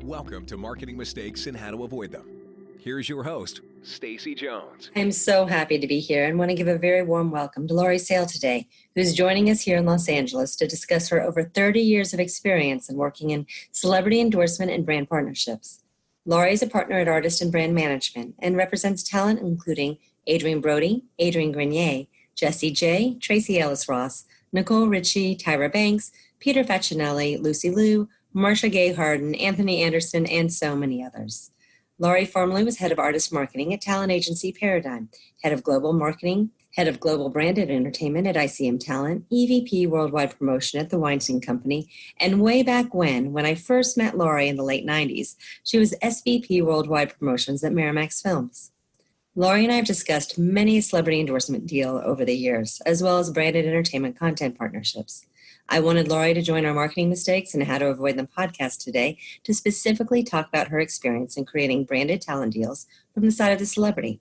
Welcome to Marketing Mistakes and How to Avoid Them. Here's your host, Stacy Jones. I'm so happy to be here and want to give a very warm welcome to Lori Sale today, who's joining us here in Los Angeles to discuss her over 30 years of experience in working in celebrity endorsement and brand partnerships. Lori is a partner at Artist and Brand Management and represents talent including Adrienne Brody, Adrienne Grenier, Jessie J, Tracy Ellis Ross, Nicole Ritchie, Tyra Banks, Peter Facinelli, Lucy Liu, Marsha Gay Harden, Anthony Anderson, and so many others. Lori formerly was head of artist marketing at talent agency Paradigm, head of global marketing, head of global branded entertainment at ICM Talent, EVP worldwide promotion at the Weinstein Company, and way back when I first met Lori in the late 90s, she was SVP worldwide promotions at Miramax Films. Lori and I have discussed many a celebrity endorsement deal over the years, as well as branded entertainment content partnerships. I wanted Lori to join our Marketing Mistakes and How to Avoid Them podcast today to specifically talk about her experience in creating branded talent deals from the side of the celebrity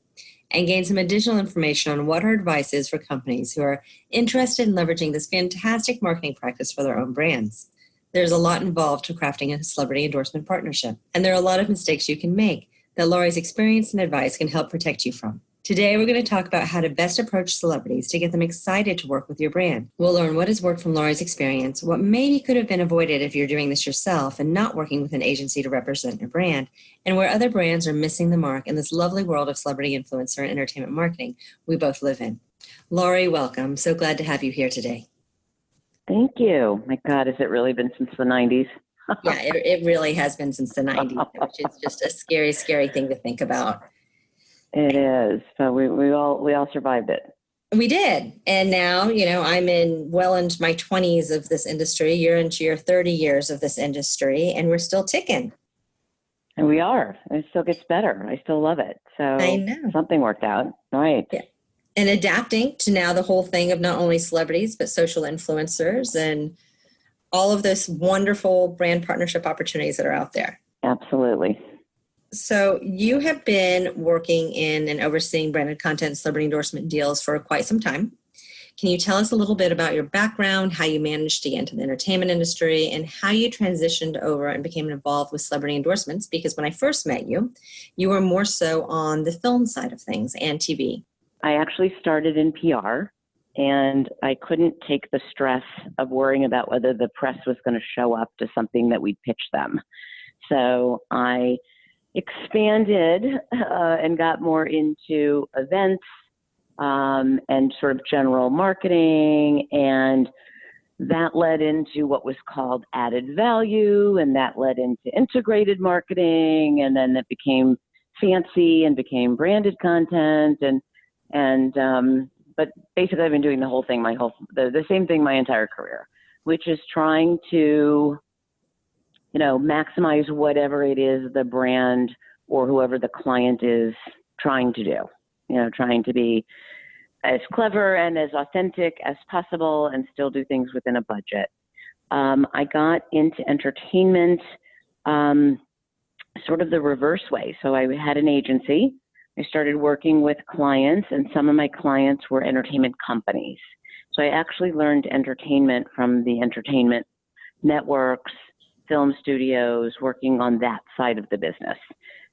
and gain some additional information on what her advice is for companies who are interested in leveraging this fantastic marketing practice for their own brands. There's a lot involved to crafting a celebrity endorsement partnership, and there are a lot of mistakes you can make that Lori's experience and advice can help protect you from. Today, we're going to talk about how to best approach celebrities to get them excited to work with your brand. We'll learn what has worked from Lori's experience, what maybe could have been avoided if you're doing this yourself and not working with an agency to represent your brand, and where other brands are missing the mark in this lovely world of celebrity influencer and entertainment marketing we both live in. Lori, welcome. So glad to have you here today. Thank you. My God, has it really been since the 90s? Yeah, it really has been since the 90s, which is just a scary, scary thing to think about. It is. So we all survived it. We did. And now, I'm well into my 20s of this industry. You're into your 30 years of this industry, and we're still ticking. And we are. It still gets better. I still love it. So I know. Something worked out. Right. Yeah. And adapting to now the whole thing of not only celebrities, but social influencers and all of those wonderful brand partnership opportunities that are out there. Absolutely. So you have been working in and overseeing branded content celebrity endorsement deals for quite some time. Can you tell us a little bit about your background, how you managed to get into the entertainment industry, and how you transitioned over and became involved with celebrity endorsements? Because when I first met you, you were more so on the film side of things and TV. I actually started in PR, and I couldn't take the stress of worrying about whether the press was going to show up to something that we'd pitch them. So I expanded and got more into events and sort of general marketing, and that led into what was called added value, and that led into integrated marketing, and then it became fancy and became branded content, but basically I've been doing the whole thing, the same thing my entire career, which is trying to maximize whatever it is the brand or whoever the client is trying to do, trying to be as clever and as authentic as possible and still do things within a budget. I got into entertainment sort of the reverse way. So I had an agency. I started working with clients, and some of my clients were entertainment companies. So I actually learned entertainment from the entertainment networks, film studios, working on that side of the business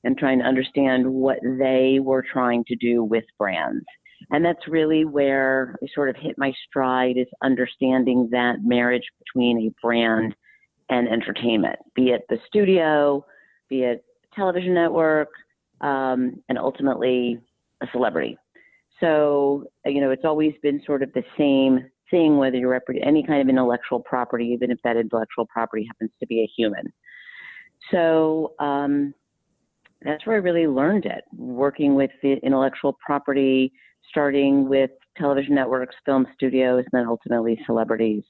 and trying to understand what they were trying to do with brands. And that's really where I sort of hit my stride, is understanding that marriage between a brand and entertainment, be it the studio, be it television network, and ultimately a celebrity. So, it's always been sort of the same thing, whether you're representing any kind of intellectual property, even if that intellectual property happens to be a human. So that's where I really learned it, working with the intellectual property, starting with television networks, film studios, and then ultimately celebrities.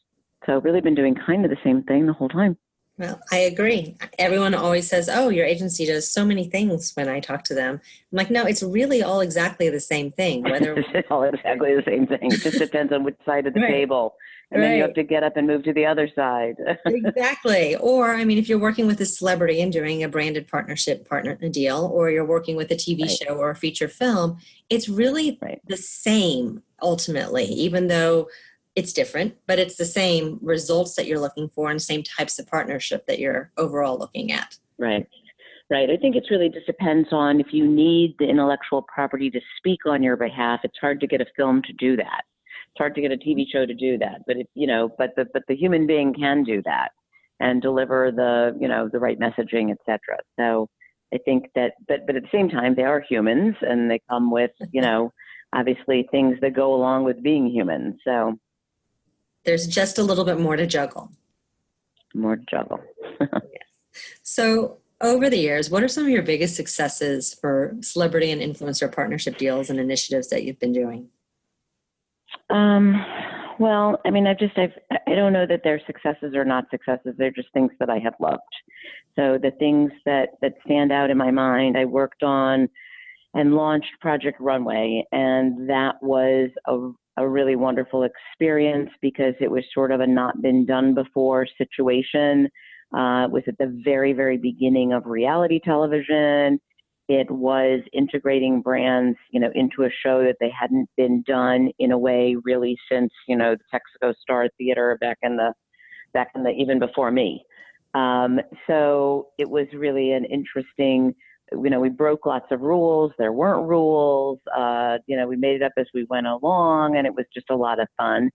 So I've really been doing kind of the same thing the whole time. Well, I agree. Everyone always says, oh, your agency does so many things when I talk to them. I'm like, no, it's really all exactly the same thing. Whether It's all exactly the same thing. It just depends on which side of the table. And then you have to get up and move to the other side. Exactly. Or, if you're working with a celebrity and doing a branded partner deal, or you're working with a TV show or a feature film, it's really the same ultimately, even though it's different, but it's the same results that you're looking for and same types of partnership that you're overall looking at. Right. Right. I think it's really just depends on if you need the intellectual property to speak on your behalf. It's hard to get a film to do that. It's hard to get a TV show to do that. But the human being can do that and deliver the right messaging, et cetera. So I think that, but at the same time, they are humans and they come with, obviously things that go along with being human. So there's just a little bit more to juggle. More to juggle. Yes. So over the years, what are some of your biggest successes for celebrity and influencer partnership deals and initiatives that you've been doing? Well, I mean, I don't know that they're successes or not successes. They're just things that I have loved. So the things that stand out in my mind, I worked on and launched Project Runway, and that was a really wonderful experience because it was sort of a not been done before situation. It was at the very, very beginning of reality television. It was integrating brands, into a show that they hadn't been done in a way really since, the Texaco Star Theater back in the even before me. So it was really an interesting, we broke lots of rules. There weren't rules. We made it up as we went along, and it was just a lot of fun.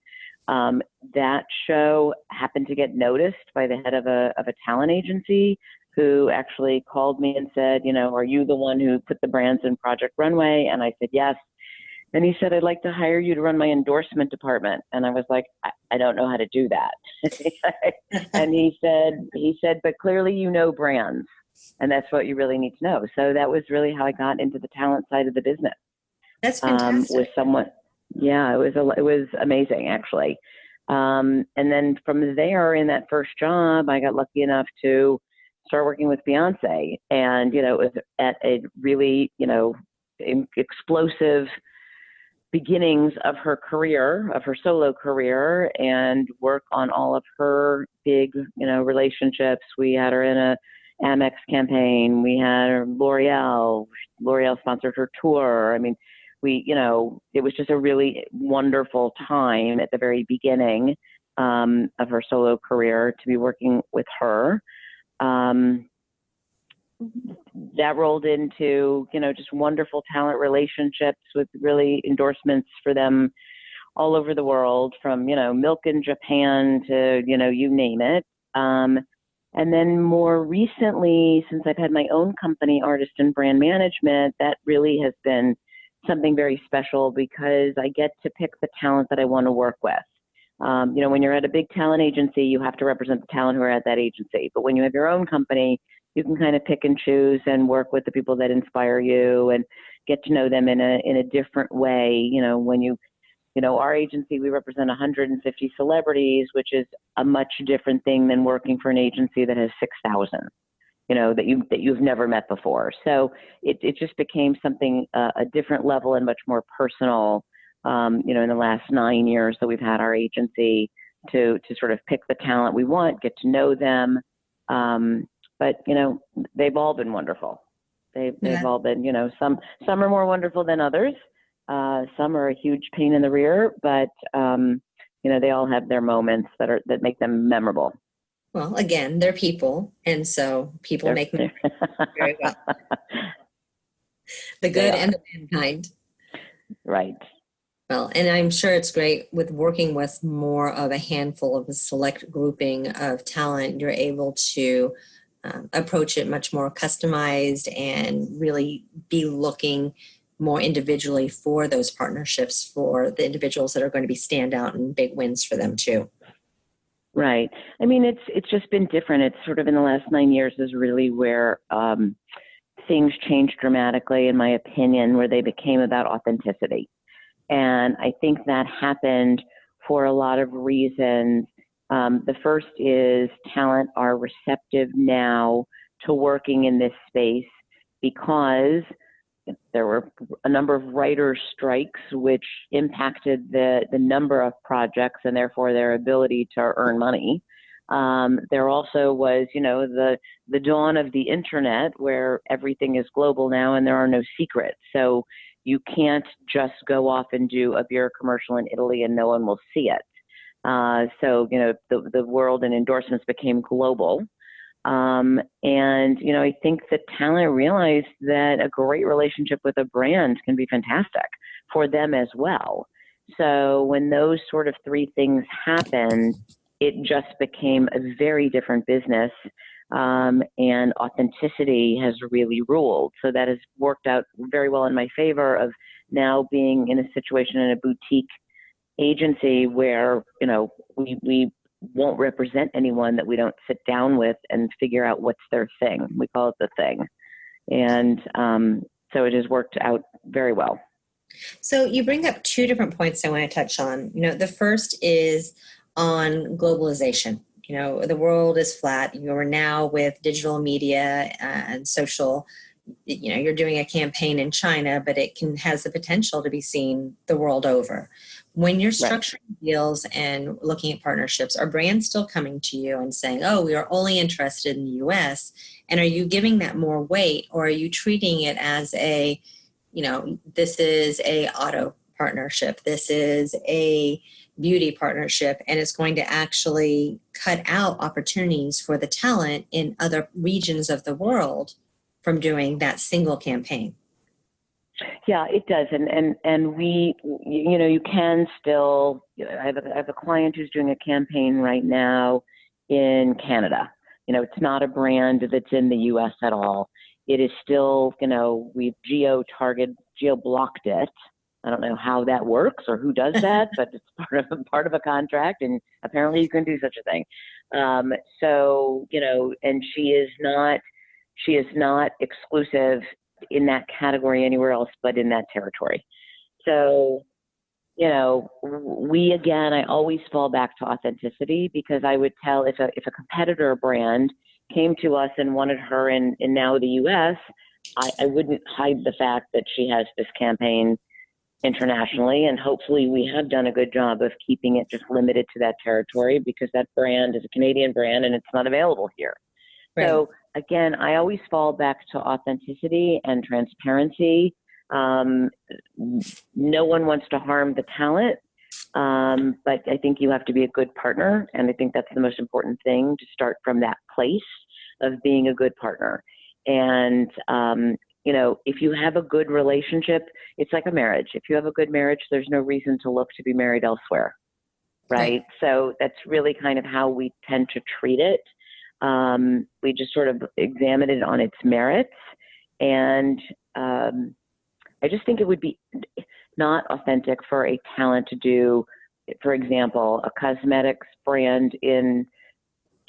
That show happened to get noticed by the head of a talent agency, who actually called me and said, are you the one who put the brands in Project Runway? And I said, yes. And he said, I'd like to hire you to run my endorsement department. And I was like, I don't know how to do that. And he said, but clearly you know brands, and that's what you really need to know. So that was really how I got into the talent side of the business. That's fantastic. With someone. Yeah, it was amazing, actually. And then from there, in that first job, I got lucky enough to start working with Beyonce. And, it was at a really, explosive beginnings of her career, of her solo career, and work on all of her big, relationships. We had her in a Amex campaign. We had her L'Oreal. L'Oreal sponsored her tour. I mean, it was just a really wonderful time at the very beginning of her solo career to be working with her. That rolled into, just wonderful talent relationships with really endorsements for them all over the world, from, Milk in Japan to, you name it. And then more recently, since I've had my own company, Artist and Brand Management, that really has been something very special because I get to pick the talent that I want to work with. When you're at a big talent agency, you have to represent the talent who are at that agency. But when you have your own company, you can kind of pick and choose and work with the people that inspire you and get to know them in a different way. Our agency, we represent 150 celebrities, which is a much different thing than working for an agency that has 6,000. That you've never met before. So it just became something, a different level and much more personal, in the last 9 years that we've had our agency to sort of pick the talent we want, get to know them. But, they've all been wonderful. They've all been, some are more wonderful than others. Some are a huge pain in the rear, but, they all have their moments that make them memorable. Well, again, they're people, and so people make them very well. The good and the bad kind. Right. Well, and I'm sure it's great with working with more of a handful of a select grouping of talent. You're able to approach it much more customized and really be looking more individually for those partnerships for the individuals that are going to be standout and big wins for them too. Right. I mean, it's just been different. It's sort of in the last 9 years is really where things changed dramatically, in my opinion, where they became about authenticity. And I think that happened for a lot of reasons. The first is talent are receptive now to working in this space because there were a number of writers' strikes, which impacted the number of projects and therefore their ability to earn money. There also was, the dawn of the internet, where everything is global now and there are no secrets. So you can't just go off and do a beer commercial in Italy and no one will see it. So the world and endorsements became global. And, I think that talent realized that a great relationship with a brand can be fantastic for them as well. So when those sort of three things happened, it just became a very different business. And authenticity has really ruled. So that has worked out very well in my favor of now being in a situation in a boutique agency where, we won't represent anyone that we don't sit down with and figure out what's their thing. We call it the thing. And so it has worked out very well. So you bring up two different points I want to touch on. The first is on globalization. The world is flat. You're now with digital media and social, you're doing a campaign in China, but it has the potential to be seen the world over. When you're structuring deals and looking at partnerships, are brands still coming to you and saying, oh, we are only interested in the US? And are you giving that more weight, or are you treating it as this is a auto partnership, this is a beauty partnership, and it's going to actually cut out opportunities for the talent in other regions of the world from doing that single campaign? Yeah, it does. And we, you can still, I have a client who's doing a campaign right now in Canada. It's not a brand that's in the US at all. It is still, we've geo-blocked it. I don't know how that works or who does that, but it's part of a contract, and apparently you can do such a thing. So, and she is not exclusive in that category anywhere else but in that territory. So, I always fall back to authenticity, because I would tell if a competitor brand came to us and wanted her in now the US, I wouldn't hide the fact that she has this campaign internationally, and hopefully we have done a good job of keeping it just limited to that territory, because that brand is a Canadian brand and it's not available here. Right. So again, I always fall back to authenticity and transparency. No one wants to harm the talent, but I think you have to be a good partner, and I think that's the most important thing, to start from that place of being a good partner. And if you have a good relationship, it's like a marriage. If you have a good marriage, there's no reason to look to be married elsewhere, right? So that's really kind of how we tend to treat it. We just sort of examine it on its merits. And I just think it would be not authentic for a talent to do, for example, a cosmetics brand in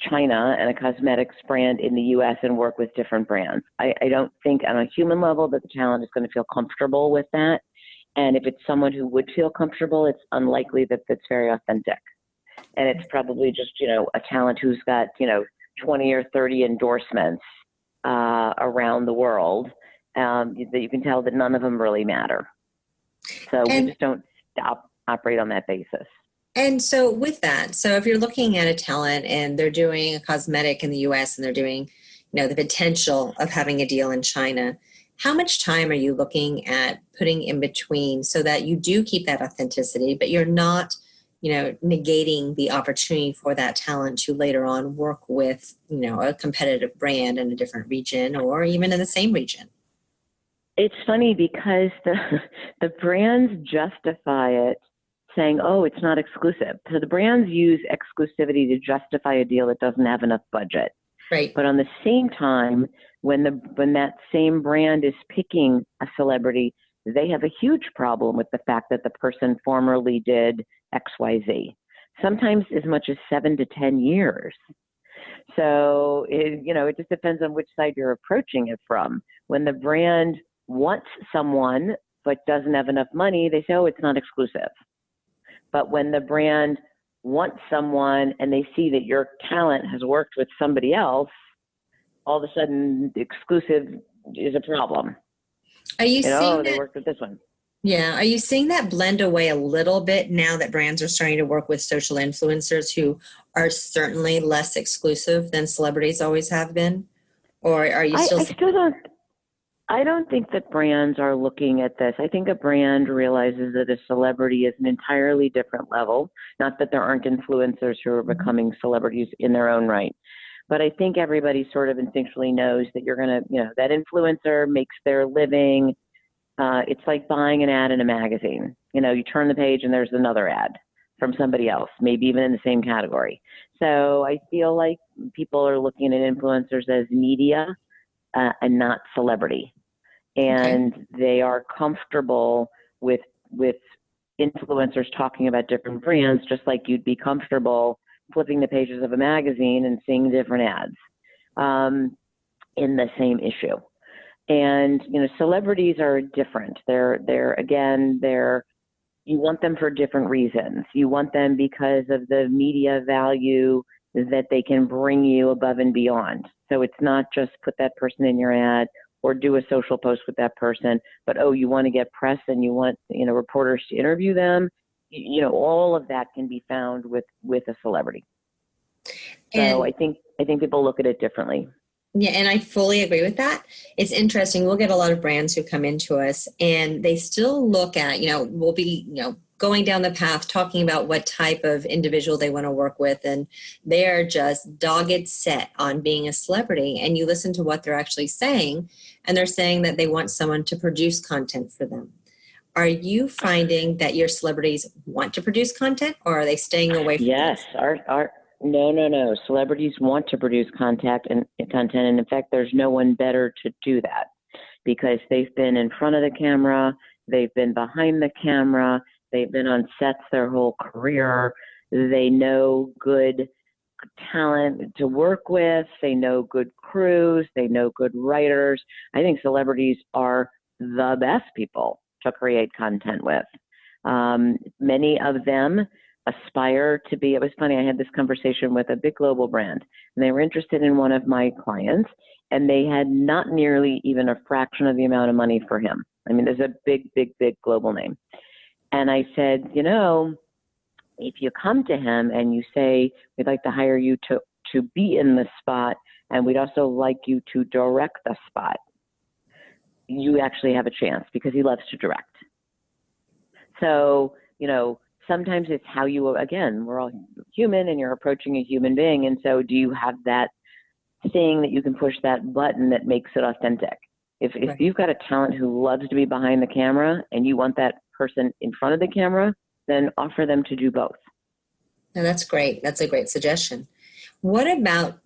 China and a cosmetics brand in the US and work with different brands. I don't think on a human level that the talent is going to feel comfortable with that. And if it's someone who would feel comfortable, it's unlikely that that's very authentic. And it's probably just, a talent who's got, 20 or 30 endorsements around the world, that you can tell that none of them really matter. So we just don't operate on that basis. And so with that, so if you're looking at a talent and they're doing a cosmetic in the US and they're doing, the potential of having a deal in China, how much time are you looking at putting in between so that you do keep that authenticity, but you're not, negating the opportunity for that talent to later on work with, a competitive brand in a different region or even in the same region? It's funny because the brands justify it saying, oh, it's not exclusive. So the brands use exclusivity to justify a deal that doesn't have enough budget. Right. But on the same time, when that same brand is picking a celebrity, they have a huge problem with the fact that the person formerly did XYZ, sometimes as much as 7 to 10 years. So, it just depends on which side you're approaching it from. When the brand wants someone but doesn't have enough money, they say, oh, it's not exclusive. But when the brand wants someone and they see that your talent has worked with somebody else, all of a sudden exclusive is a problem. Are you seeing they worked with this one? Yeah. Are you seeing that blend away a little bit now that brands are starting to work with social influencers who are certainly less exclusive than celebrities always have been? Or are you still... I don't think that brands are looking at this. I think a brand realizes that a celebrity is an entirely different level. Not that there aren't influencers who are becoming celebrities in their own right. But I think everybody sort of instinctually knows that you're going to, that influencer makes their living. It's like buying an ad in a magazine. You turn the page and there's another ad from somebody else, maybe even in the same category. So I feel like people are looking at influencers as media and not celebrity. And they are comfortable with influencers talking about different brands, just like you'd be comfortable flipping the pages of a magazine and seeing different ads in the same issue. And, celebrities are different. You want them for different reasons. You want them because of the media value that they can bring you above and beyond. So it's not just put that person in your ad or do a social post with that person, but, you want to get press and you want, reporters to interview them. All of that can be found with a celebrity. So I think people look at it differently. Yeah, and I fully agree with that. It's interesting. We'll get a lot of brands who come into us and they still look at, we'll be, going down the path talking about what type of individual they want to work with. And they are just dogged set on being a celebrity. And you listen to what they're actually saying, and they're saying that they want someone to produce content for them. Are you finding that your celebrities want to produce content, or are they staying away from Yes, No. Celebrities want to produce content, and in fact, there's no one better to do that because they've been in front of the camera, they've been behind the camera, they've been on sets their whole career. They know good talent to work with. They know good crews. They know good writers. I think celebrities are the best people to create content with. Many of them aspire to be. It was funny. I had this conversation with a big global brand, and they were interested in one of my clients, and they had not nearly even a fraction of the amount of money for him. I mean, there's a big global name. And I said, if you come to him and you say, we'd like to hire you to be in the spot, and we'd also like you to direct the spot, you actually have a chance because he loves to direct. So, sometimes it's how we're all human and you're approaching a human being. And so do you have that thing that you can push that button that makes it authentic? If you've got a talent who loves to be behind the camera and you want that person in front of the camera, then offer them to do both. No, that's great. That's a great suggestion. What about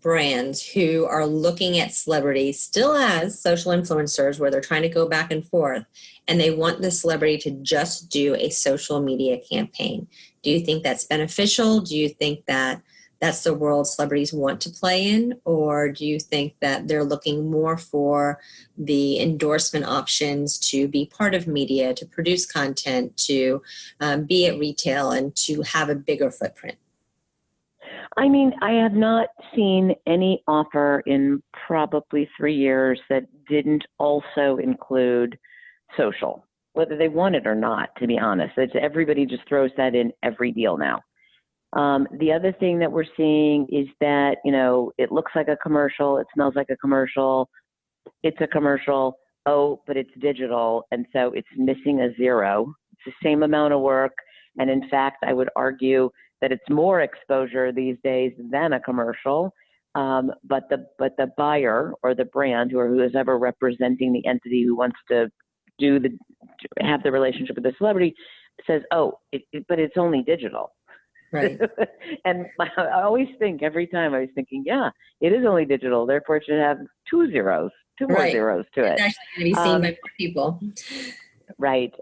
brands who are looking at celebrities still as social influencers where they're trying to go back and forth and they want the celebrity to just do a social media campaign? Do you think that's beneficial? Do you think that that's the world celebrities want to play in? Or do you think that they're looking more for the endorsement options to be part of media, to produce content, to be at retail, and to have a bigger footprint? I mean, I have not seen any offer in probably 3 years that didn't also include social, whether they want it or not, to be honest. Everybody just throws that in every deal now. The other thing that we're seeing is that, it looks like a commercial, it smells like a commercial, it's a commercial, but it's digital, and so it's missing a zero. It's the same amount of work, and in fact, I would argue that it's more exposure these days than a commercial. But the buyer or the brand who is ever representing the entity who wants to have the relationship with the celebrity says, but it's only digital. Right. And I always think every time I was thinking, yeah, it is only digital. Therefore it should have two more zeros to it. It's actually going to be seen by more people. Right.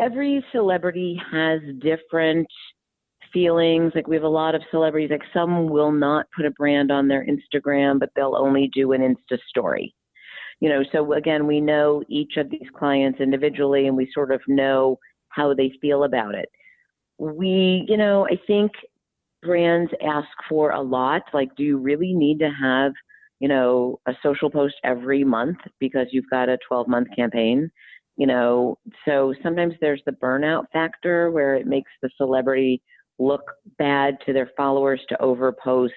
Every celebrity has different feelings. Like we have a lot of celebrities, like some will not put a brand on their Instagram, but they'll only do an Insta story. So again, we know each of these clients individually and we sort of know how they feel about it. I think brands ask for a lot. Like, do you really need to have, a social post every month because you've got a 12-month campaign? So sometimes there's the burnout factor where it makes the celebrity look bad to their followers to overpost.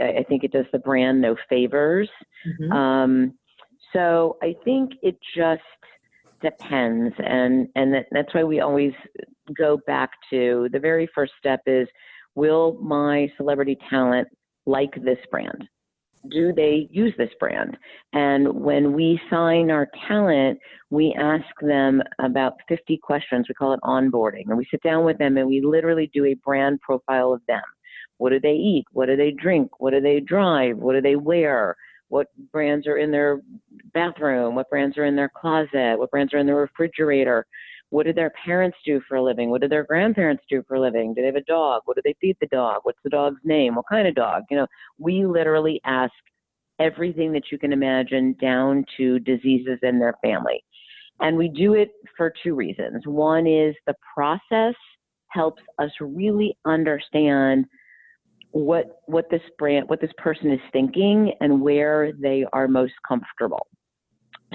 I think it does the brand no favors. Mm-hmm. So I think it just depends. And that's why we always go back to the very first step is, will my celebrity talent like this brand? Do they use this brand? And when we sign our talent, we ask them about 50 questions. We call it onboarding. And we sit down with them and we literally do a brand profile of them. What do they eat? What do they drink? What do they drive? What do they wear? What brands are in their bathroom? What brands are in their closet? What brands are in their refrigerator? What do their parents do for a living? What do their grandparents do for a living? Do they have a dog? What do they feed the dog? What's the dog's name? What kind of dog? We literally ask everything that you can imagine down to diseases in their family. And we do it for two reasons. One is the process helps us really understand what this person is thinking and where they are most comfortable.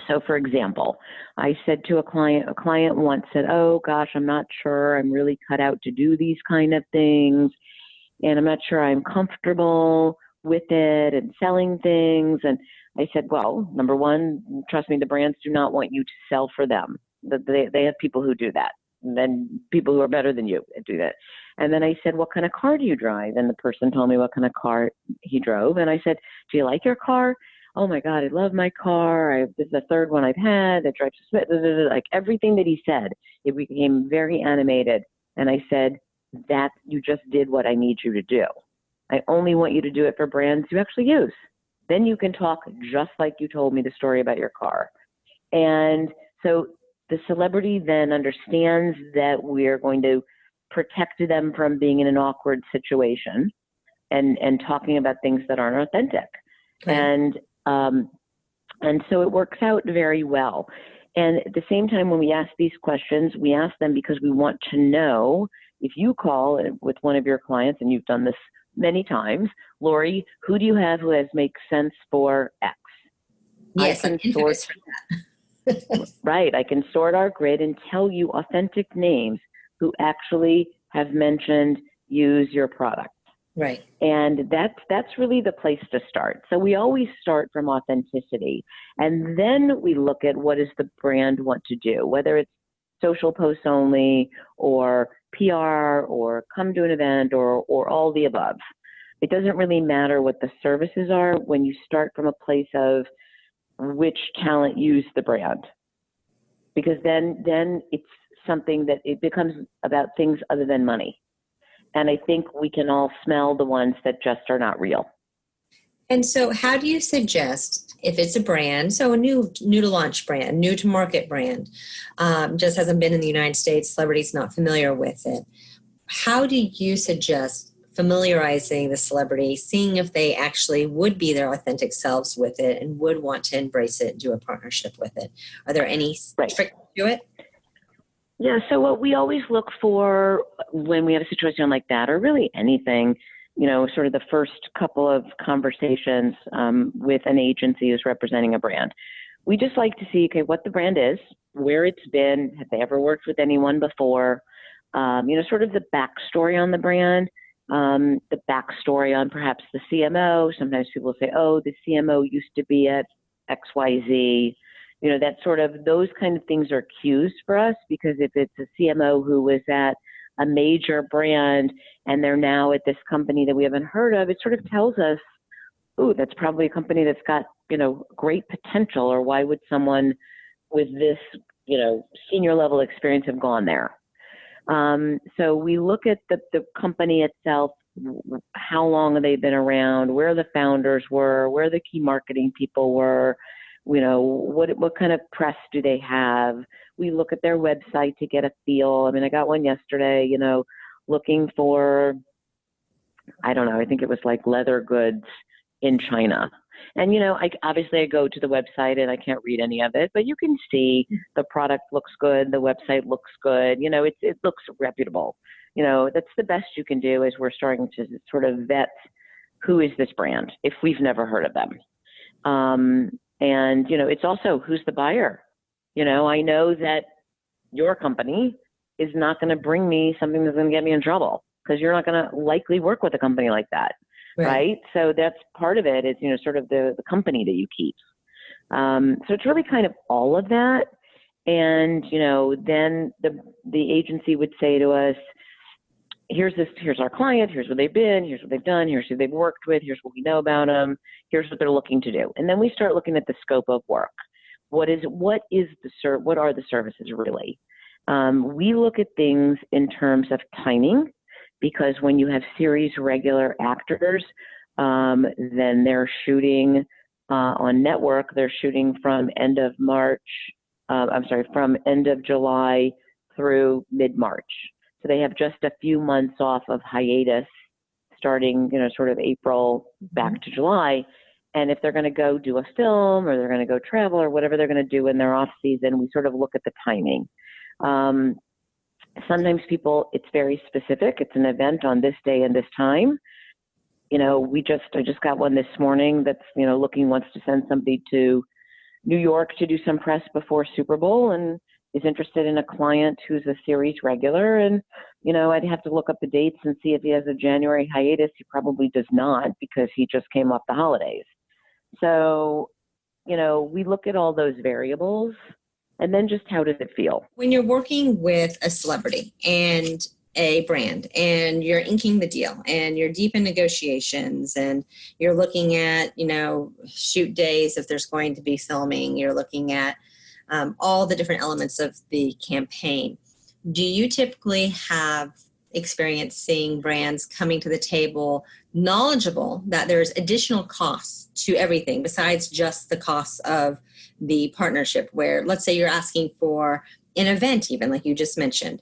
So for example, I said to a client once said, oh gosh, I'm not sure I'm really cut out to do these kind of things. And I'm not sure I'm comfortable with it and selling things. And I said, well, number one, trust me, the brands do not want you to sell for them. They have people who do that. And then people who are better than you do that. And then I said, what kind of car do you drive? And the person told me what kind of car he drove. And I said, do you like your car? Oh my God, I love my car. This is the third one I've had that drives Smith. Like everything that he said, it became very animated. And I said, that you just did what I need you to do. I only want you to do it for brands you actually use. Then you can talk just like you told me the story about your car. And so the celebrity then understands that we're going to protect them from being in an awkward situation and talking about things that aren't authentic. Right. And so it works out very well. And at the same time, when we ask these questions, we ask them because we want to know if you call with one of your clients, and you've done this many times, Lori, who do you have who makes sense for X? Yes, I can sort. Right. I can sort our grid and tell you authentic names who actually have mentioned use your product. Right. And that's really the place to start. So we always start from authenticity. And then we look at what does the brand want to do, whether it's social posts only or PR or come to an event or all the above. It doesn't really matter what the services are when you start from a place of which talent use the brand, because then it's something that it becomes about things other than money. And I think we can all smell the ones that just are not real. And so how do you suggest, if it's a brand, so a new to launch brand, new to market brand, just hasn't been in the United States, celebrity's not familiar with it, how do you suggest familiarizing the celebrity, seeing if they actually would be their authentic selves with it and would want to embrace it, do a partnership with it? Are there any tricks to it? Yeah, so what we always look for when we have a situation like that, or really anything, sort of the first couple of conversations with an agency who's representing a brand, we just like to see, okay, what the brand is, where it's been, have they ever worked with anyone before, sort of the backstory on the brand. The backstory on perhaps the CMO. Sometimes people say, oh, the CMO used to be at XYZ. That sort of, those kind of things are cues for us, because if it's a CMO who was at a major brand and they're now at this company that we haven't heard of, it sort of tells us, ooh, that's probably a company that's got, great potential, or why would someone with this, senior level experience have gone there? So we look at the company itself, how long have they been around, where the founders were, where the key marketing people were, what kind of press do they have? We look at their website to get a feel. I mean, I got one yesterday, looking for, I don't know, I think it was like leather goods in China. And, I go to the website and I can't read any of it, but you can see the product looks good. The website looks good. It looks reputable. That's the best you can do, as we're starting to sort of vet who is this brand if we've never heard of them. And, it's also who's the buyer. I know that your company is not going to bring me something that's going to get me in trouble, because you're not going to likely work with a company like that. Right. So that's part of it is, sort of the company that you keep. So it's really kind of all of that. And, then the agency would say to us, here's our client, here's where they've been, here's what they've done, here's who they've worked with, here's what we know about them, here's what they're looking to do. And then we start looking at the scope of work. What are the services really? We look at things in terms of timing, because when you have series regular actors, then they're shooting on network, they're shooting from end of July through mid-March. So they have just a few months off of hiatus starting, sort of April back to July. And if they're going to go do a film or they're going to go travel or whatever they're going to do in their off season, we sort of look at the timing. Sometimes it's very specific. It's an event on this day and this time. I just got one this morning that's, wants to send somebody to New York to do some press before Super Bowl and is interested in a client who's a series regular. And, I'd have to look up the dates and see if he has a January hiatus. He probably does not, because he just came off the holidays. So, we look at all those variables, and then just how does it feel? When you're working with a celebrity and a brand and you're inking the deal and you're deep in negotiations and you're looking at, shoot days, if there's going to be filming, you're looking at all the different elements of the campaign. Do you typically have experience seeing brands coming to the table knowledgeable that there's additional costs to everything besides just the costs of the partnership, where let's say you're asking for an event, even like you just mentioned,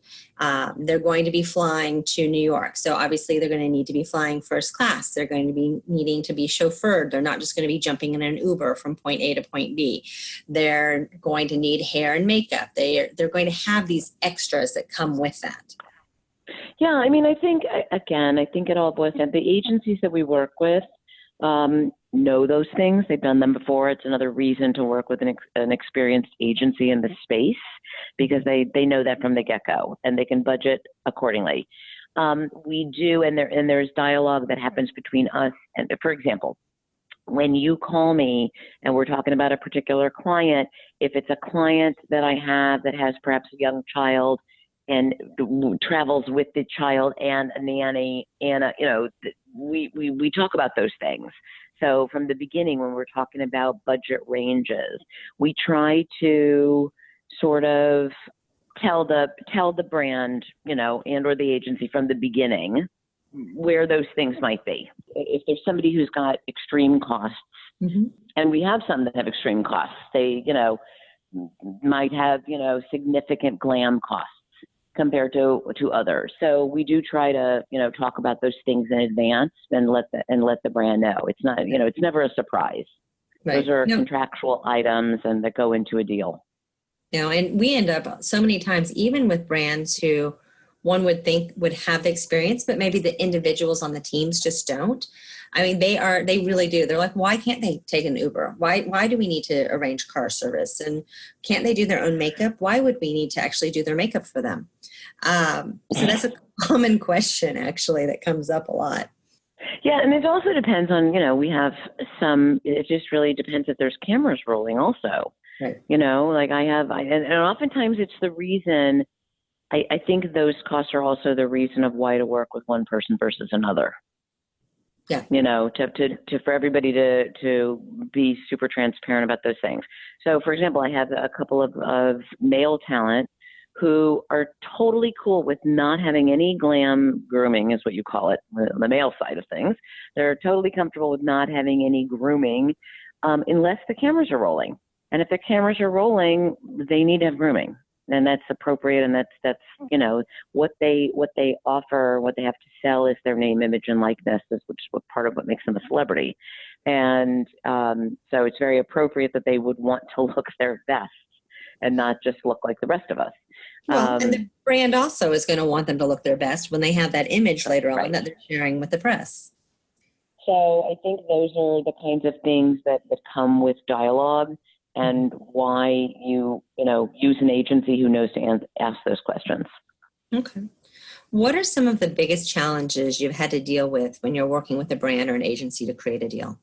they're going to be flying to New York. So obviously they're going to need to be flying first class. They're going to be needing to be chauffeured. They're not just going to be jumping in an Uber from point A to point B. They're going to need hair and makeup. They're going to have these extras that come with that. Yeah, I think it all boils down. The agencies that we work with know those things. They've done them before. It's another reason to work with an experienced agency in the space, because they know that from the get-go, and they can budget accordingly. We do, and there's dialogue that happens between us. And for example, when you call me and we're talking about a particular client, if it's a client that I have that has perhaps a young child and travels with the child and a nanny, and we talk about those things. So from the beginning, when we're talking about budget ranges, we try to sort of tell the brand, and or the agency from the beginning where those things might be. If there's somebody who's got extreme costs, and we have some that have extreme costs, they, might have, significant glam costs compared to others. So we do try to, talk about those things in advance and let the brand know. It's not, it's never a surprise. Right. Those are contractual items and that go into a deal. And we end up so many times, even with brands who one would think would have the experience, but maybe the individuals on the teams just don't. They really do. They're like, why can't they take an Uber? Why do we need to arrange car service? And can't they do their own makeup? Why would we need to actually do their makeup for them? So that's a common question, actually, that comes up a lot. Yeah, and it also depends on, we have it just really depends if there's cameras rolling also. Right. And oftentimes it's the reason, I think those costs are also the reason of why to work with one person versus another. Yeah. For everybody to be super transparent about those things. So, for example, I have a couple of male talent who are totally cool with not having any glam grooming, is what you call it, the male side of things. They're totally comfortable with not having any grooming unless the cameras are rolling. And if the cameras are rolling, they need to have grooming. And that's appropriate, and that's what they offer, what they have to sell is their name, image, and likeness, which is what part of what makes them a celebrity. And so it's very appropriate that they would want to look their best and not just look like the rest of us. Well, and the brand also is going to want them to look their best when they have that image later on that they're sharing with the press. So I think those are the kinds of things that come with dialogue, and why you use an agency who knows to ask those questions. Okay. What are some of the biggest challenges you've had to deal with when you're working with a brand or an agency to create a deal?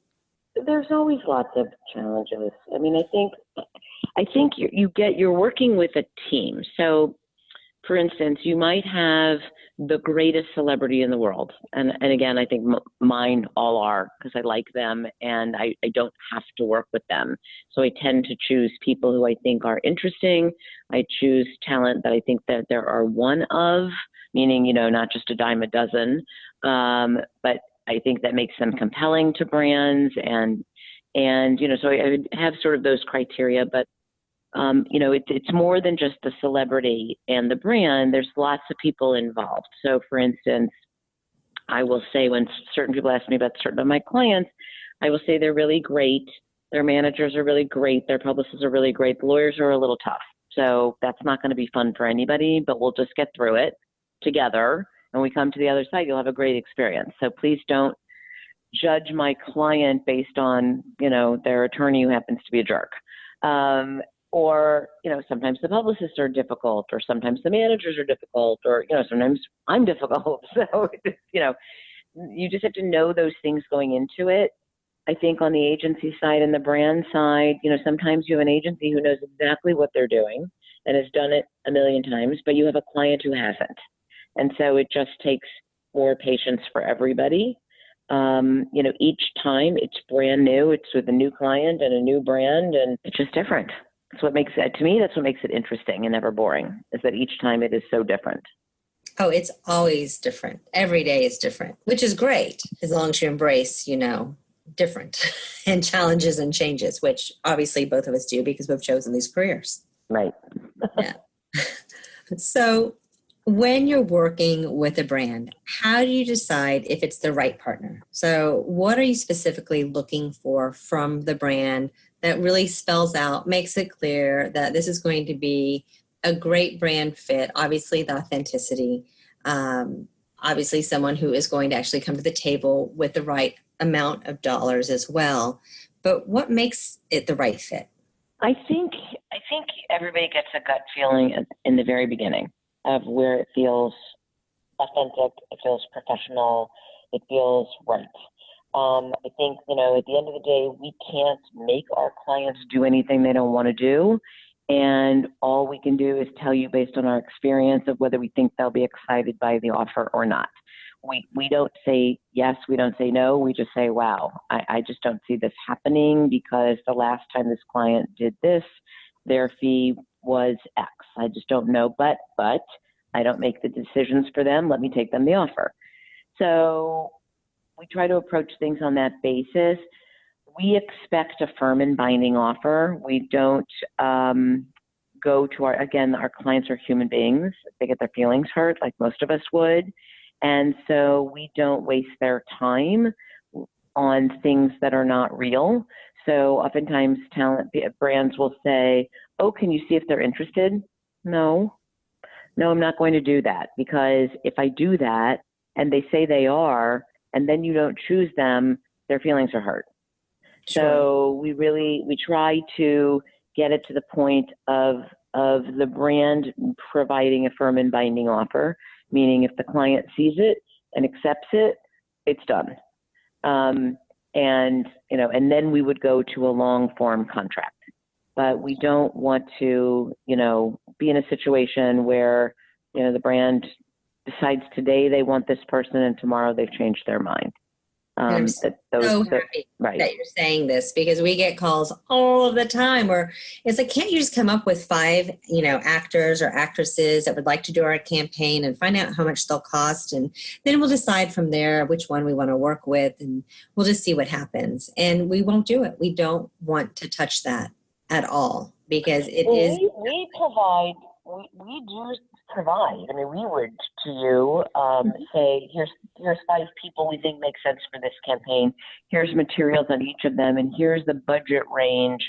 There's always lots of challenges. I think you're working with a team. So for instance, you might have the greatest celebrity in the world. And again, I think mine all are, because I like them and I don't have to work with them. So I tend to choose people who I think are interesting. I choose talent that I think that there are one of, meaning, not just a dime a dozen, but I think that makes them compelling to brands. And so I would have sort of those criteria, but it's more than just the celebrity and the brand. There's lots of people involved. So, for instance, I will say when certain people ask me about certain of my clients, I will say they're really great. Their managers are really great. Their publicists are really great. The lawyers are a little tough. So that's not going to be fun for anybody, but we'll just get through it together. And we come to the other side, you'll have a great experience. So please don't judge my client based on, their attorney who happens to be a jerk. Or, sometimes the publicists are difficult, or sometimes the managers are difficult, or, sometimes I'm difficult. So, you just have to know those things going into it. I think on the agency side and the brand side, sometimes you have an agency who knows exactly what they're doing and has done it a million times, but you have a client who hasn't. And so it just takes more patience for everybody. Each time it's brand new, it's with a new client and a new brand, and it's just different. That's what makes it, to me, that's what makes it interesting and never boring, is that each time it is so different. Oh, it's always different. Every day is different, which is great as long as you embrace, different and challenges and changes, which obviously both of us do because we've chosen these careers. Right. Yeah. So when you're working with a brand, how do you decide if it's the right partner? So what are you specifically looking for from the brand that really spells out, makes it clear that this is going to be a great brand fit? Obviously the authenticity, obviously someone who is going to actually come to the table with the right amount of dollars as well. But what makes it the right fit? I think everybody gets a gut feeling in the very beginning of where it feels authentic, it feels professional, it feels right. I think, at the end of the day, we can't make our clients do anything they don't want to do. And all we can do is tell you based on our experience of whether we think they'll be excited by the offer or not. We don't say yes, we don't say no, we just say, wow, I just don't see this happening because the last time this client did this, their fee was X. I just don't know, but I don't make the decisions for them. Let me take them the offer. So we try to approach things on that basis. We expect a firm and binding offer. We don't go to our clients are human beings. They get their feelings hurt like most of us would. And so we don't waste their time on things that are not real. So oftentimes brands will say, oh, can you see if they're interested? No, I'm not going to do that, because if I do that and they say they are, and then you don't choose them, their feelings are hurt. Sure. So we try to get it to the point of the brand providing a firm and binding offer, meaning if the client sees it and accepts it, it's done. And then we would go to a long form contract. But we don't want to, be in a situation where, the brand decides today they want this person and tomorrow they've changed their mind. I'm so happy that you're saying this, because we get calls all of the time where it's like, can't you just come up with 5, actors or actresses that would like to do our campaign and find out how much they'll cost? And then we'll decide from there which one we want to work with, and we'll just see what happens. And we won't do it. We don't want to touch that at all, because it is. We provide, we do provide. I mean, we would to you say, here's 5 people we think make sense for this campaign. Here's materials on each of them, and here's the budget range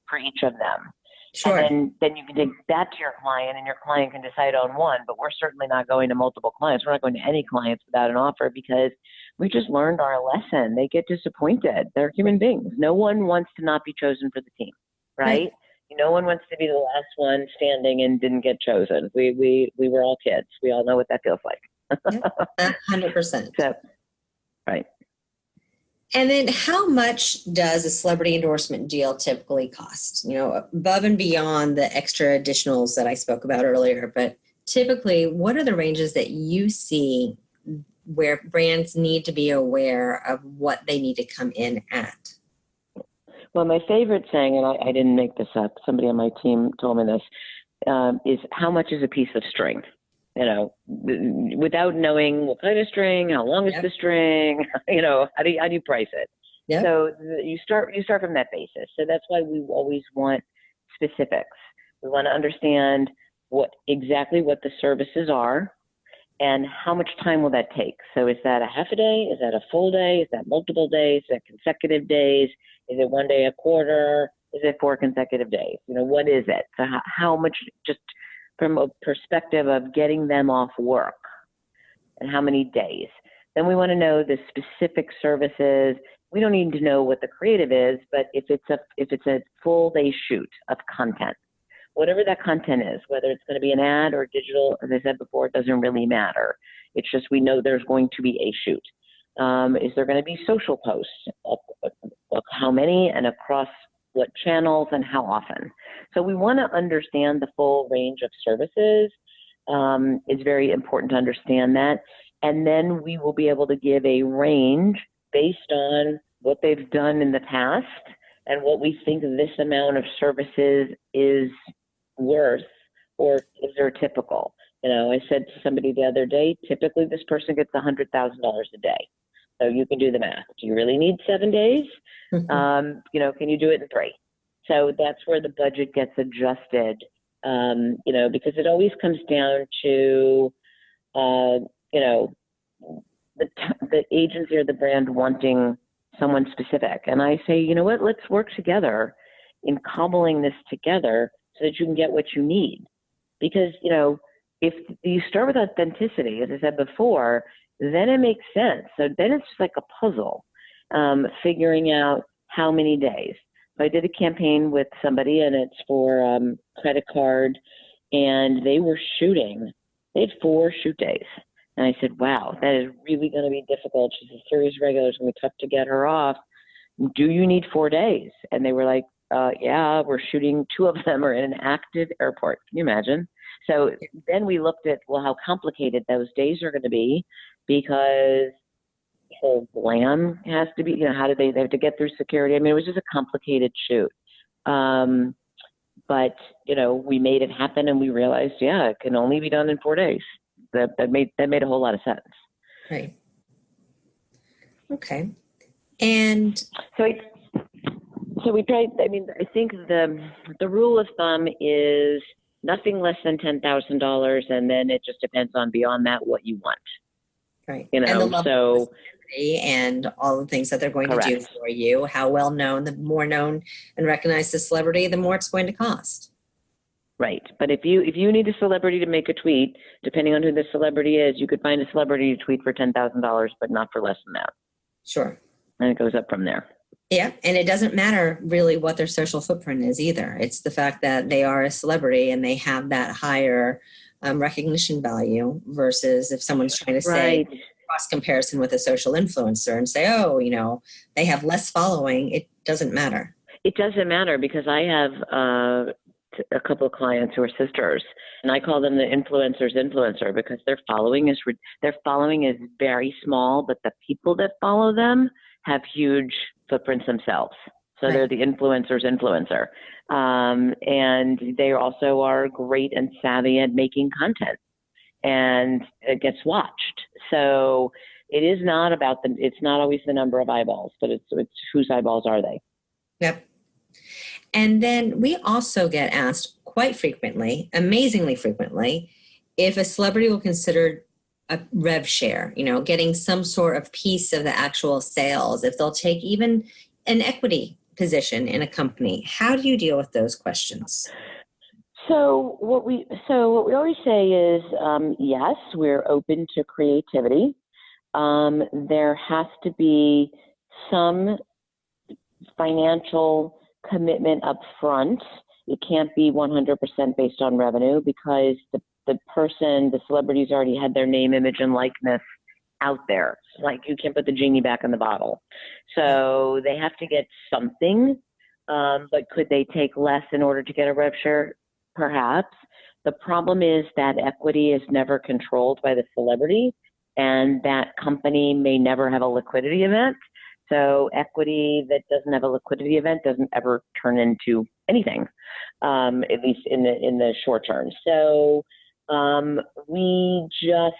for each of them. Sure. And then you can take that to your client, and your client can decide on one. But we're certainly not going to multiple clients. We're not going to any clients without an offer, because we just learned our lesson. They get disappointed. They're human beings. No one wants to not be chosen for the team, right? No one wants to be the last one standing and didn't get chosen. We were all kids. We all know what that feels like. 100%. So, right. And then how much does a celebrity endorsement deal typically cost? Above and beyond the extra additionals that I spoke about earlier, but typically, what are the ranges that you see where brands need to be aware of what they need to come in at? Well, my favorite saying, and I didn't make this up, somebody on my team told me this, is how much is a piece of string? Without knowing what kind of string, how long is the string, how do you price it? Yep. So you start from that basis. So that's why we always want specifics. We want to understand exactly what the services are and how much time will that take. So is that a half a day? Is that a full day? Is that multiple days? Is that consecutive days? Is it one day a quarter? Is it 4 consecutive days? What is it? So how much, just from a perspective of getting them off work, and how many days. Then we want to know the specific services. We don't need to know what the creative is, but if it's a full day shoot of content, whatever that content is, whether it's going to be an ad or digital, as I said before, it doesn't really matter. It's just we know there's going to be a shoot. Is there going to be social posts? How many and across what channels and how often? So we want to understand the full range of services. It's very important to understand that. And then we will be able to give a range based on what they've done in the past and what we think this amount of services is worth, or is there typical. I said to somebody the other day, typically this person gets $100,000 a day. So you can do the math. Do you really need 7 days? Mm-hmm. Can you do it in 3? So that's where the budget gets adjusted, because it always comes down to, the agency or the brand wanting someone specific. And I say, you know what, let's work together in cobbling this together so that you can get what you need. Because, if you start with authenticity, as I said before, then it makes sense. So then it's just like a puzzle, figuring out how many days. So I did a campaign with somebody, and it's for credit card, and they had 4 shoot days. And I said, wow, that is really going to be difficult. She's a serious regular. It's going to be tough to get her off. Do you need 4 days? And they were like, yeah, we're shooting. 2 of them are in an active airport. Can you imagine? So then we looked at, well, how complicated those days are going to be, because the whole glam has to be, how do they have to get through security? I mean, it was just a complicated shoot. But, we made it happen, and we realized, it can only be done in 4 days. That made a whole lot of sense. Right. Okay. And so we tried, I think the rule of thumb is nothing less than $10,000, and then it just depends on beyond that what you want. Right. And the level of visibility and all the things that they're going correct. To do for you, how well known, the more known and recognized the celebrity, the more it's going to cost. Right. But if you need a celebrity to make a tweet, depending on who the celebrity is, you could find a celebrity to tweet for $10,000, but not for less than that. Sure. And it goes up from there. Yeah. And it doesn't matter really what their social footprint is either. It's the fact that they are a celebrity and they have that higher recognition value versus if someone's trying to say cross comparison with a social influencer and say, they have less following. It doesn't matter. It doesn't matter, because I have a couple of clients who are sisters, and I call them the influencer, because their following is very small, but the people that follow them have huge footprints themselves. So they're the influencer. And they also are great and savvy at making content, and it gets watched. So it is not about it's not always the number of eyeballs, but it's whose eyeballs are they? Yep. And then we also get asked quite frequently, amazingly frequently, if a celebrity will consider a rev share, getting some sort of piece of the actual sales, if they'll take even an equity position in a company. How do you deal with those questions? So what we always say is, yes, we're open to creativity. There has to be some financial commitment up front. It can't be 100% based on revenue, because the celebrity's already had their name, image, and likeness out there. Like, you can't put the genie back in the bottle. So they have to get something, but could they take less in order to get a rev share? Perhaps. The problem is that equity is never controlled by the celebrity, and that company may never have a liquidity event. So equity that doesn't have a liquidity event doesn't ever turn into anything, at least in the short term. So we just,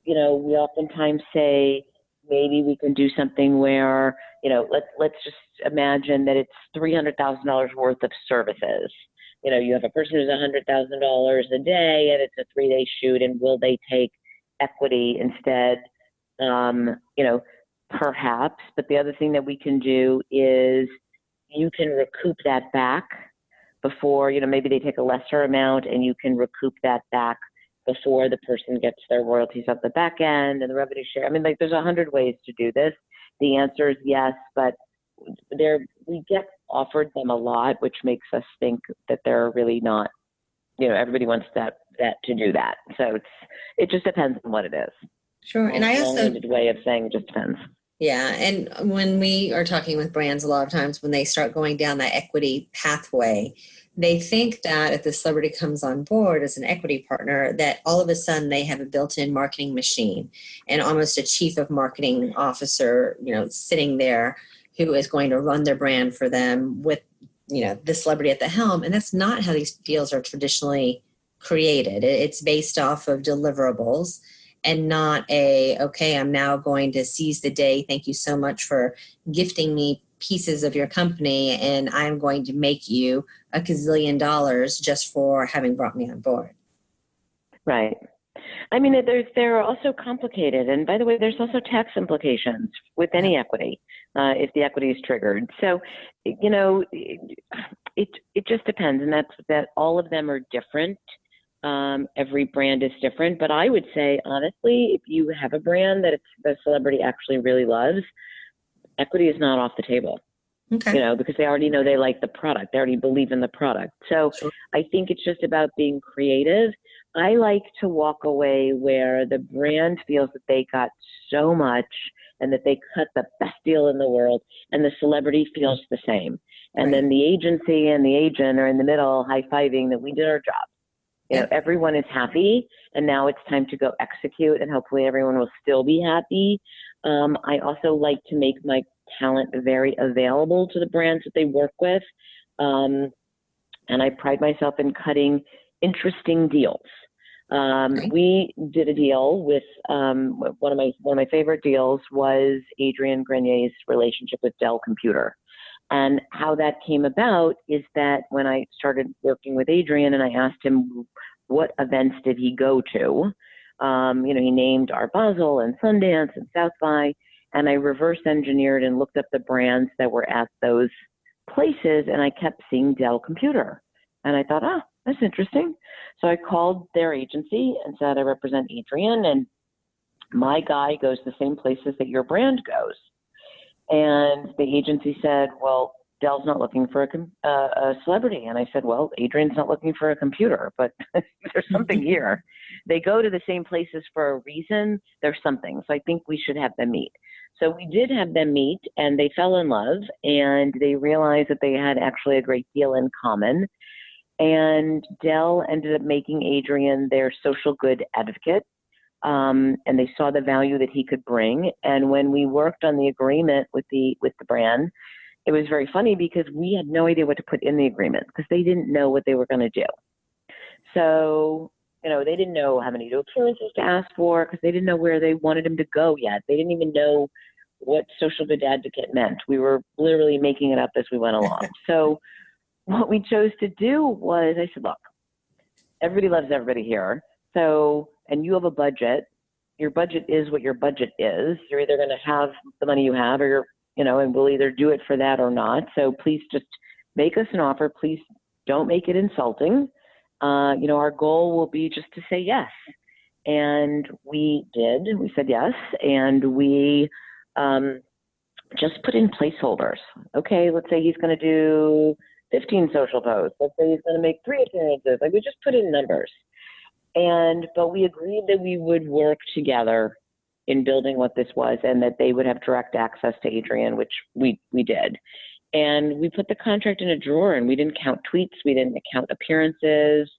we oftentimes say maybe we can do something where, let's just imagine that it's $300,000 worth of services. You have a person who's $100,000 a day, and it's a 3-day shoot, and will they take equity instead? Perhaps. But the other thing that we can do is you can recoup that back before, maybe they take a lesser amount, and you can recoup that back before the person gets their royalties at the back end and the revenue share. I mean, there's 100 ways to do this. The answer is yes, but we get offered them a lot, which makes us think that they're really not, everybody wants that to do that. So it just depends on what it is. Sure. And I also, long-winded way of saying it just depends. Yeah. And when we are talking with brands, a lot of times when they start going down that equity pathway, they think that if the celebrity comes on board as an equity partner, that all of a sudden they have a built-in marketing machine and almost a chief of marketing officer, sitting there who is going to run their brand for them with, the celebrity at the helm. And that's not how these deals are traditionally created. It's based off of deliverables and not okay, I'm now going to seize the day. Thank you so much for gifting me pieces of your company, and I'm going to make you $1 gazillion just for having brought me on board. Right. I mean, they're also complicated. And by the way, there's also tax implications with any equity, if the equity is triggered. So, it just depends. And that all of them are different. Every brand is different. But I would say, honestly, if you have a brand that the celebrity actually really loves, equity is not off the table. Okay. Because they already know they like the product. They already believe in the product. So Sure. I think it's just about being creative. I like to walk away where the brand feels that they got so much and that they cut the best deal in the world, and the celebrity feels the same. And Right. then the agency and the agent are in the middle high-fiving that we did our job. Everyone is happy, and now it's time to go execute, and hopefully everyone will still be happy. I also like to make my talent very available to the brands that they work with. And I pride myself in cutting interesting deals. We did a deal with one of my favorite deals was Adrian Grenier's relationship with Dell Computer. And how that came about is that when I started working with Adrian and I asked him what events did he go to, he named Art Basel and Sundance and South by, and I reverse engineered and looked up the brands that were at those places, and I kept seeing Dell Computer. And I thought, that's interesting. So I called their agency and said, I represent Adrian, and my guy goes the same places that your brand goes. And the agency said, well, Dell's not looking for a celebrity. And I said, well, Adrian's not looking for a computer, but there's something here. They go to the same places for a reason. There's something. So I think we should have them meet. So we did have them meet, and they fell in love, and they realized that they had actually a great deal in common. And Dell ended up making Adrian their social good advocate. And they saw the value that he could bring. And when we worked on the agreement with the brand, it was very funny because we had no idea what to put in the agreement because they didn't know what they were going to do. So, they didn't know how many appearances to ask for because they didn't know where they wanted him to go yet. They didn't even know what social good advocate meant. We were literally making it up as we went along. So what we chose to do was I said, look, everybody loves everybody here. So, and you have a budget. Your budget is what your budget is. You're either going to have the money you have or and we'll either do it for that or not. So please just make us an offer. Please don't make it insulting. Our goal will be just to say yes. And we did. We said yes. And we just put in placeholders. Okay, let's say he's going to do 15 social posts. Let's say he's going to make 3 appearances. We just put in numbers. But we agreed that we would work together in building what this was and that they would have direct access to Adrian, which we did. And we put the contract in a drawer and we didn't count tweets. We didn't count appearances.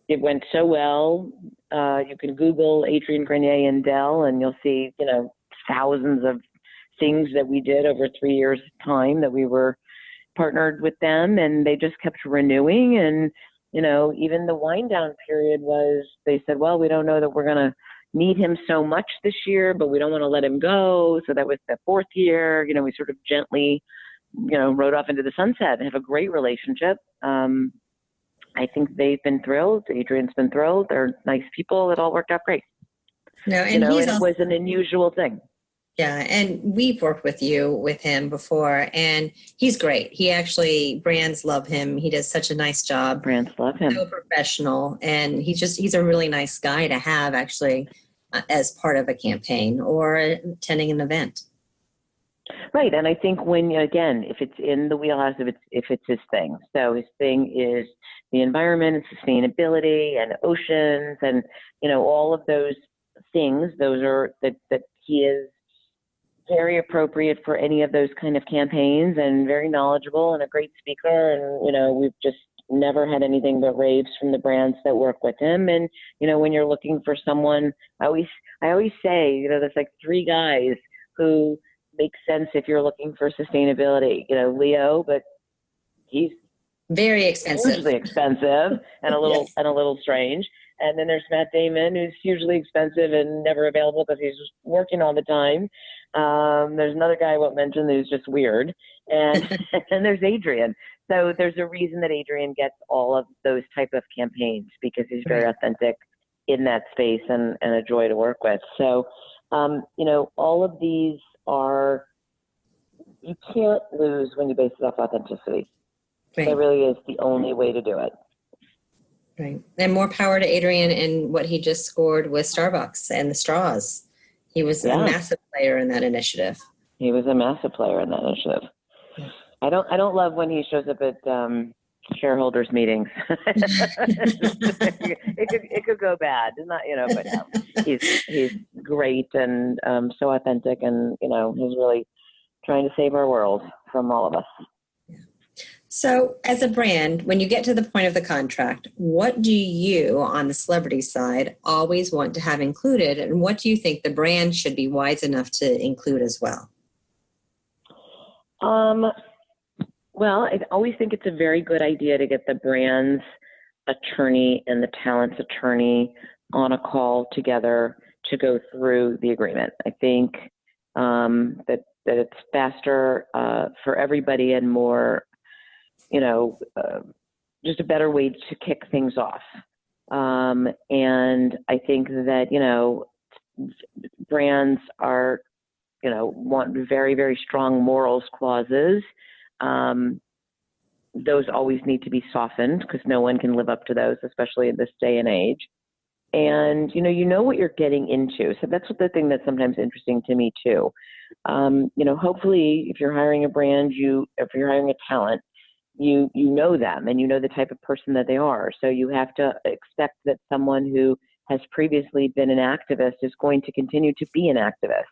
it went so well. You can Google Adrienne Grenier and Dell, and you'll see, thousands of things that we did over 3 years' time that we were partnered with them, and they just kept renewing. And, even the wind down period they said, well, we don't know that we're going to need him so much this year, but we don't want to let him go. So that was the fourth year, we sort of gently, rode off into the sunset and have a great relationship. I think they've been thrilled. Adrienne's been thrilled. They're nice people. It all worked out great. No, and and it was an unusual thing. Yeah, and we've worked with him before, and he's great. He actually, brands love him. He does such a nice job. Brands love him. So professional, and he's a really nice guy to have actually as part of a campaign or attending an event. Right, and I think again, if it's in the wheelhouse, if it's his thing. So his thing is the environment and sustainability and oceans and all of those things. Those are that he is very appropriate for any of those kind of campaigns, and very knowledgeable and a great speaker. And we've just never had anything but raves from the brands that work with him. And when you're looking for someone, I always say there's like three guys who make sense if you're looking for sustainability. Leo, but he's very expensive, hugely expensive, and a little yes. and a little strange. And then there's Matt Damon, who's hugely expensive and never available because he's working all the time. There's another guy I won't mention who's just weird. And and there's Adrienne. So there's a reason that Adrienne gets all of those type of campaigns, because he's very authentic in that space and a joy to work with. So, all of these you can't lose when you base it off authenticity. Right. It really is the only way to do it. Right. And more power to Adrienne in what he just scored with Starbucks and the straws. He was a massive player in that initiative. He was a massive player in that initiative. Yeah. I don't love when he shows up at shareholders meetings. it could go bad. Not, but he's great and so authentic, and he's really trying to save our world from all of us. So as a brand, when you get to the point of the contract, what do you, on the celebrity side, always want to have included, and what do you think the brand should be wise enough to include as well? Well, I always think it's a very good idea to get the brand's attorney and the talent's attorney on a call together to go through the agreement. I think that it's faster for everybody and more, just a better way to kick things off. And I think that, brands are, want very, very strong morals clauses. Those always need to be softened because no one can live up to those, especially in this day and age. And, what you're getting into. So that's the thing that's sometimes interesting to me too. Hopefully if you're hiring a brand, if you're hiring a talent, you know them and you know the type of person that they are. So you have to expect that someone who has previously been an activist is going to continue to be an activist.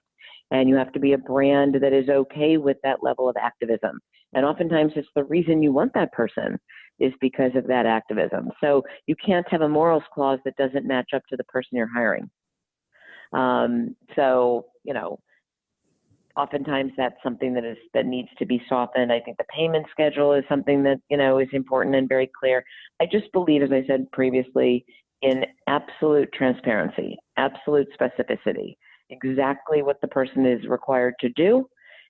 And you have to be a brand that is okay with that level of activism. And oftentimes it's the reason you want that person is because of that activism. So you can't have a morals clause that doesn't match up to the person you're hiring. Oftentimes that's something that needs to be softened. I think the payment schedule is something that, is important and very clear. I just believe, as I said previously, in absolute transparency, absolute specificity, exactly what the person is required to do,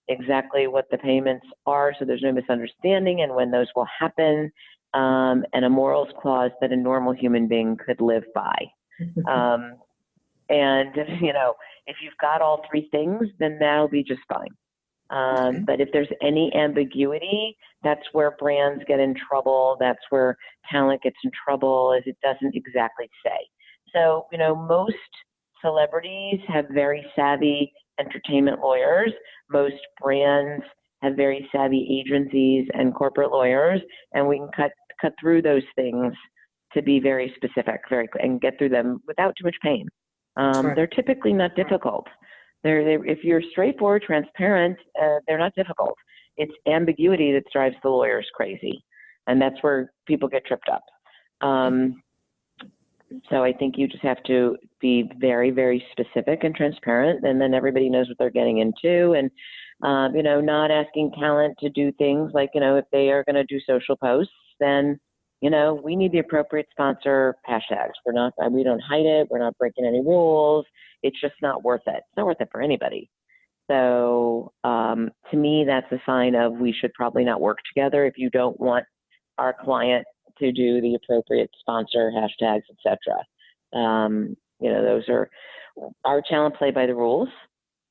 exactly what the payments are, so there's no misunderstanding and when those will happen, and a morals clause that a normal human being could live by. And, if you've got all three things, then that'll be just fine. But if there's any ambiguity, that's where brands get in trouble. That's where talent gets in trouble, is it doesn't exactly say. So, most celebrities have very savvy entertainment lawyers. Most brands have very savvy agencies and corporate lawyers, and we can cut through those things to be very specific, and get through them without too much pain. Sure. They're typically not difficult. If you're straightforward, transparent, they're not difficult. It's ambiguity that drives the lawyers crazy, and that's where people get tripped up. So I think you just have to be very, very specific and transparent, and then everybody knows what they're getting into. And, not asking talent to do things like, if they are going to do social posts, then, we need the appropriate sponsor hashtags. We don't hide it. We're not breaking any rules. It's just not worth it. It's not worth it for anybody. So to me, that's a sign of we should probably not work together if you don't want our client to do the appropriate sponsor hashtags, etc. Those are our talent play by the rules,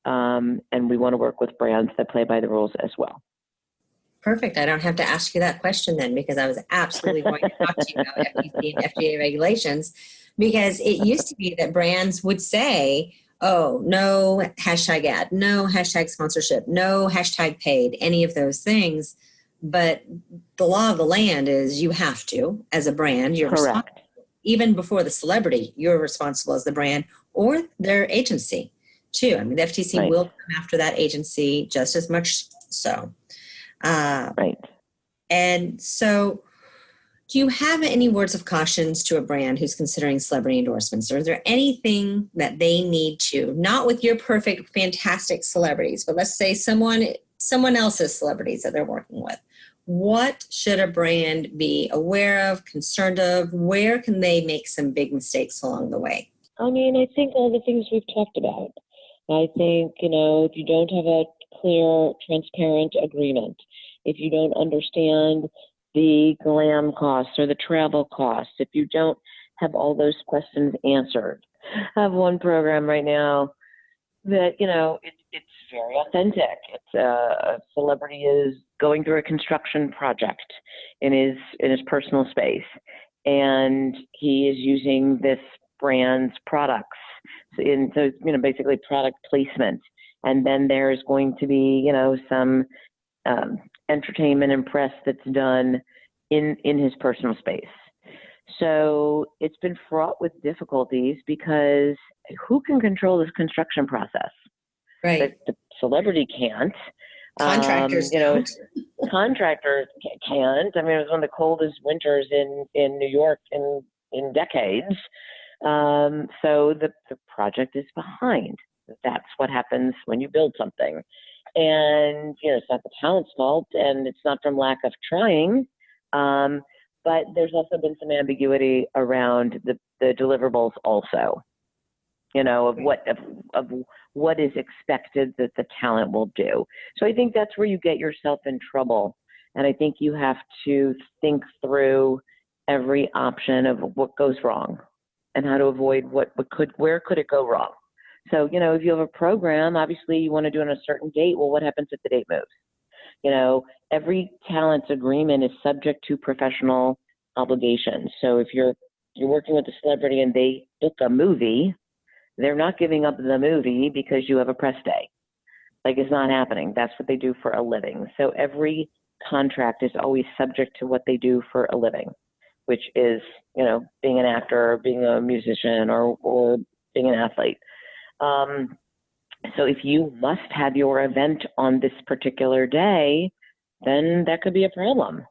and we want to work with brands that play by the rules as well. Perfect. I don't have to ask you that question then, because I was absolutely going to talk to you about FTC and FDA regulations, because it used to be that brands would say, oh, no hashtag ad, no hashtag sponsorship, no hashtag paid, any of those things. But the law of the land is you have to, as a brand, you're correct. Even before the celebrity, you're responsible as the brand or their agency too. I mean, the FTC right. will come after that agency just as much so. Right. And so do you have any words of cautions to a brand who's considering celebrity endorsements? Or is there anything that they need to, not with your perfect, fantastic celebrities, but let's say someone else's celebrities that they're working with? What should a brand be aware of, concerned of? Where can they make some big mistakes along the way? I mean, I think all the things we've talked about. I think, if you don't have a clear, transparent agreement, if you don't understand the glam costs or the travel costs, if you don't have all those questions answered. I have one program right now that, it's very authentic. It's a celebrity is going through a construction project in his personal space, and he is using this brand's products. So basically product placement. And then there's going to be, some entertainment and press that's done in his personal space. So it's been fraught with difficulties because who can control this construction process? Right. The celebrity can't. Contractors don't. Contractors can't. I mean, it was one of the coldest winters in New York in decades. So the project is behind. That's what happens when you build something. And, it's not the talent's fault, and it's not from lack of trying. But there's also been some ambiguity around the deliverables also, of what is expected that the talent will do. So I think that's where you get yourself in trouble. And I think you have to think through every option of what goes wrong and how to avoid where could it go wrong. So, if you have a program, obviously you want to do it on a certain date. Well, what happens if the date moves? Every talent's agreement is subject to professional obligations. So if you're working with a celebrity and they book a movie, they're not giving up the movie because you have a press day. Like, it's not happening. That's what they do for a living. So every contract is always subject to what they do for a living, which is, being an actor or being a musician or being an athlete. So if you must have your event on this particular day, then that could be a problem.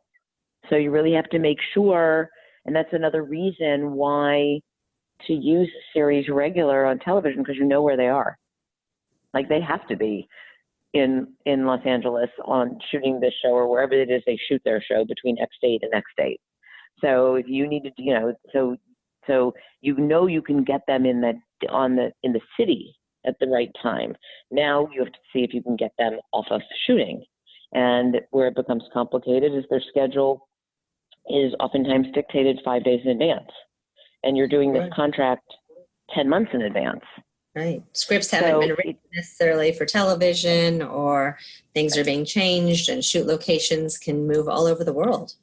So you really have to make sure, and that's another reason why to use a series regular on television, because you know where they are. Like, they have to be in Los Angeles on shooting this show or wherever it is they shoot their show between X date and X date. So if you need to, so you can get them in the city at the right time. Now you have to see if you can get them off of shooting. And where it becomes complicated is their schedule is oftentimes dictated 5 days in advance. And you're doing this contract 10 months in advance. Right. Scripts haven't been written necessarily for television, or things are being changed, and shoot locations can move all over the world.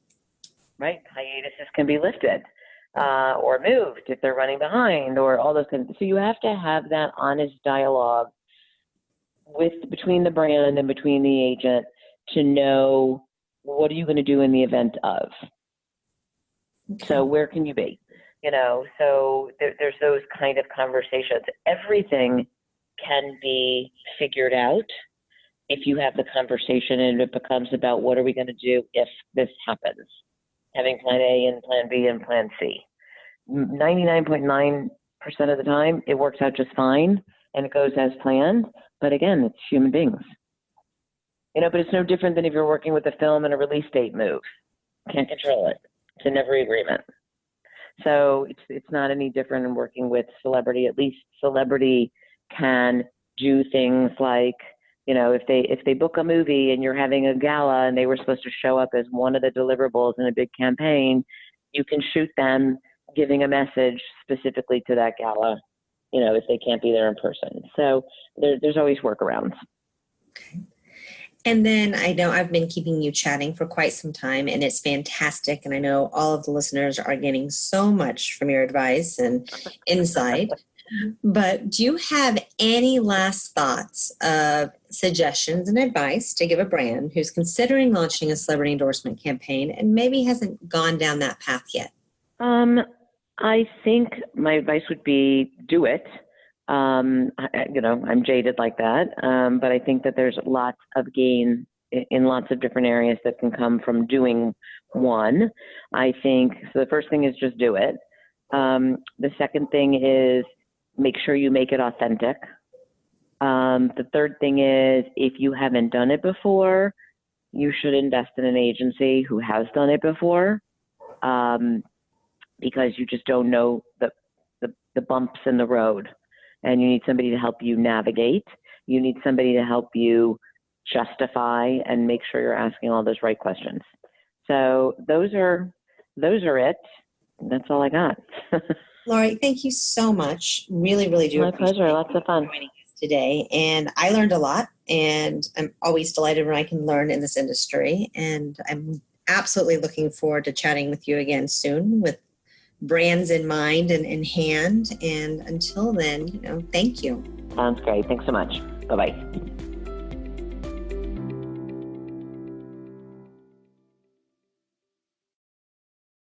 Right. Hiatuses can be lifted or moved if they're running behind, or all those things. So you have to have that honest dialogue between the brand and between the agent to know, what are you going to do in the event of? Okay. So where can you be? So there's those kind of conversations. Everything can be figured out if you have the conversation and it becomes about, what are we going to do if this happens? Having plan A and plan B and plan C. 99.9% of the time, it works out just fine and it goes as planned. But again, it's human beings. But it's no different than if you're working with a film and a release date move. Can't control it. It's in every agreement. So it's not any different in working with celebrity. At least celebrity can do things like, if they book a movie and you're having a gala and they were supposed to show up as one of the deliverables in a big campaign, you can shoot them giving a message specifically to that gala, if they can't be there in person. So there's always workarounds. Okay. And then I know I've been keeping you chatting for quite some time, and it's fantastic. And I know all of the listeners are getting so much from your advice and insight. But do you have any last thoughts of suggestions and advice to give a brand who's considering launching a celebrity endorsement campaign and maybe hasn't gone down that path yet? I think my advice would be do it. I'm jaded like that, but I think that there's lots of gain in lots of different areas that can come from doing one. I think, so the first thing is just do it. The second thing is make sure you make it authentic. The third thing is if you haven't done it before, you should invest in an agency who has done it before, because you just don't know the bumps in the road. And you need somebody to help you navigate. You need somebody to help you justify and make sure you're asking all those right questions. So those are it. That's all I got. Lori, thank you so much. Really, really do. My pleasure. Lots of fun joining us today. And I learned a lot, and I'm always delighted when I can learn in this industry. And I'm absolutely looking forward to chatting with you again soon with brands in mind and in hand. And until then, thank you. Sounds great. Thanks so much. Bye-bye.